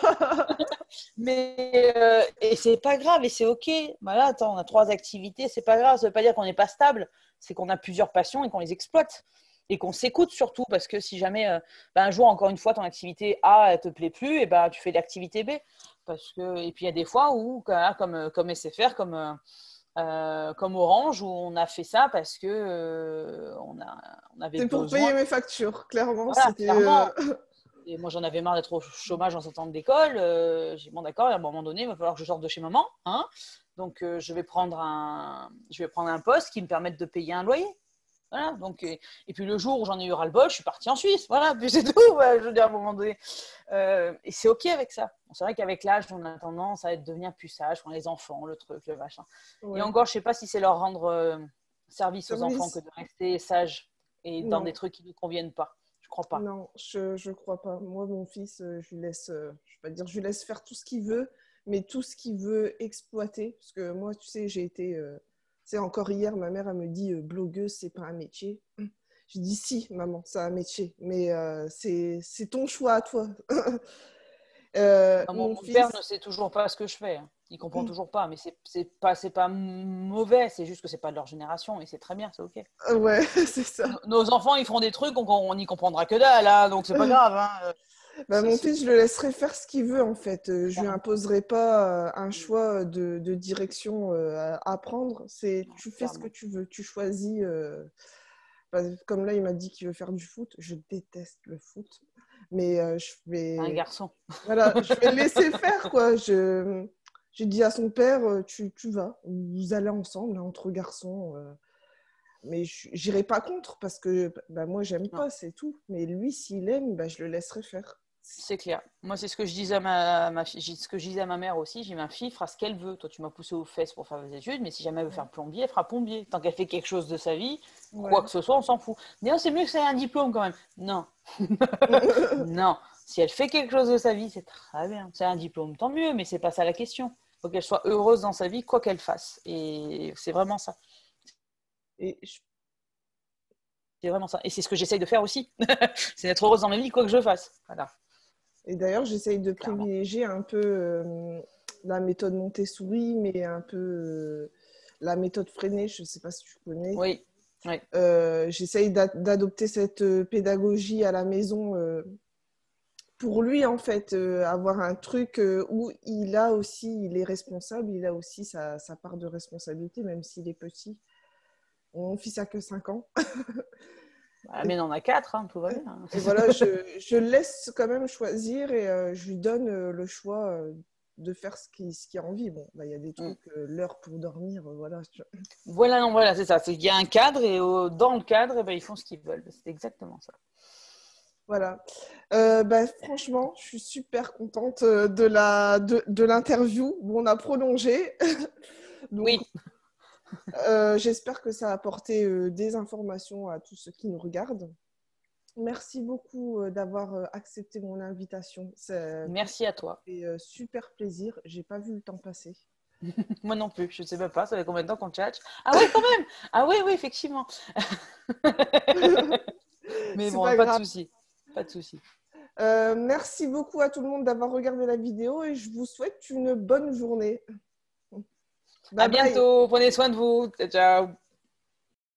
Mais et c'est pas grave et c'est OK. Voilà, attends, on a 3 activités, c'est pas grave. Ça veut pas dire qu'on n'est pas stable. C'est qu'on a plusieurs passions et qu'on les exploite et qu'on s'écoute surtout parce que si jamais un jour, encore une fois, ton activité A elle te plaît plus, et tu fais l'activité B. Et puis il y a des fois où, comme SFR, comme Orange, où on a fait ça parce que on avait besoin. C'est pour payer mes factures, clairement. Voilà, clairement. Et moi, j'en avais marre d'être au chômage en sortant de l'école. J'ai dit, bon, d'accord, à un moment donné, il va falloir que je sorte de chez maman. Hein. Donc, je vais prendre un poste qui me permette de payer un loyer. Voilà. Donc, et puis, le jour où j'en ai eu ras-le-bol, je suis partie en Suisse. Voilà, puis c'est tout. Ouais, je veux dire, à un moment donné. Et c'est OK avec ça. Bon, c'est vrai qu'avec l'âge, on a tendance à devenir plus sage. Les enfants, le truc, le machin. Ouais. Et encore, je ne sais pas si c'est leur rendre service aux enfants que de rester sages et dans des trucs qui ne nous conviennent pas. Je crois pas. Non, je crois pas. Moi, mon fils, je lui laisse, je vais pas dire, je lui laisse faire tout ce qu'il veut, mais tout ce qu'il veut exploiter. Parce que moi, tu sais, j'ai été, c'est encore hier, ma mère, elle me dit, blogueuse, c'est pas un métier. Je dis si, maman, c'est un métier, mais c'est ton choix à toi. Mon père ne sait toujours pas ce que je fais. Il comprend toujours pas, mais c'est pas mauvais, c'est juste que c'est pas de leur génération et c'est très bien, c'est OK. Ouais, c'est ça. Nos enfants, ils feront des trucs, on n'y comprendra que dalle, là, donc c'est pas grave. Hein. Mon fils, je le laisserai faire ce qu'il veut en fait. Je lui imposerai pas un choix de direction à prendre. Tu fais ce que tu veux, tu choisis. Comme là, il m'a dit qu'il veut faire du foot. Je déteste le foot, mais je vais. Un garçon. Voilà, je vais le laisser faire quoi. J'ai dit à son père, tu vas, vous allez ensemble entre garçons. Mais j'irai pas contre parce que moi, j'aime pas, c'est tout. Mais lui, s'il aime, je le laisserai faire. C'est clair. Moi, c'est ce que je disais à ma fille, ce que je disais à ma mère aussi. J'ai dit, ma fille fera ce qu'elle veut. Toi, tu m'as poussé aux fesses pour faire des études, mais si jamais elle veut faire plombier, elle fera plombier. Tant qu'elle fait quelque chose de sa vie, quoi que ce soit, on s'en fout. Mais non, c'est mieux que ça ait un diplôme quand même. Non. Non. Si elle fait quelque chose de sa vie, c'est très bien. C'est un diplôme, tant mieux, mais c'est pas ça la question. Il faut qu'elle soit heureuse dans sa vie, quoi qu'elle fasse. Et c'est vraiment ça. C'est vraiment ça. Et c'est ce que j'essaye de faire aussi. C'est d'être heureuse dans ma vie, quoi que je fasse. Voilà. Et d'ailleurs, j'essaye de privilégier un peu la méthode Montessori, mais un peu la méthode Freinet. Je ne sais pas si tu connais. Oui. Oui. J'essaye d'adopter cette pédagogie à la maison pour lui, en fait, avoir un truc où il est responsable, il a aussi sa part de responsabilité, même s'il est petit. Mon fils n'a que 5 ans. Mais il en a 4, hein, tout va bien. Et voilà, je le laisse quand même choisir et je lui donne le choix de faire ce qu'il a envie. Bon, il y a des trucs, l'heure pour dormir, voilà. Voilà, c'est ça. Il y a un cadre et dans le cadre, ils font ce qu'ils veulent. C'est exactement ça. Voilà. Franchement, je suis super contente de l'interview. Bon, on a prolongé. Donc, oui. J'espère que ça a apporté des informations à tous ceux qui nous regardent. Merci beaucoup d'avoir accepté mon invitation. Merci à toi. C'est super plaisir. J'ai pas vu le temps passer. Moi non plus. Je ne sais même pas. Ça fait combien de temps qu'on tchatche? Ah oui, quand même. Ah oui, effectivement. Mais bon, pas de souci. Pas de souci. Merci beaucoup à tout le monde d'avoir regardé la vidéo et je vous souhaite une bonne journée. À bientôt. Prenez soin de vous. Ciao.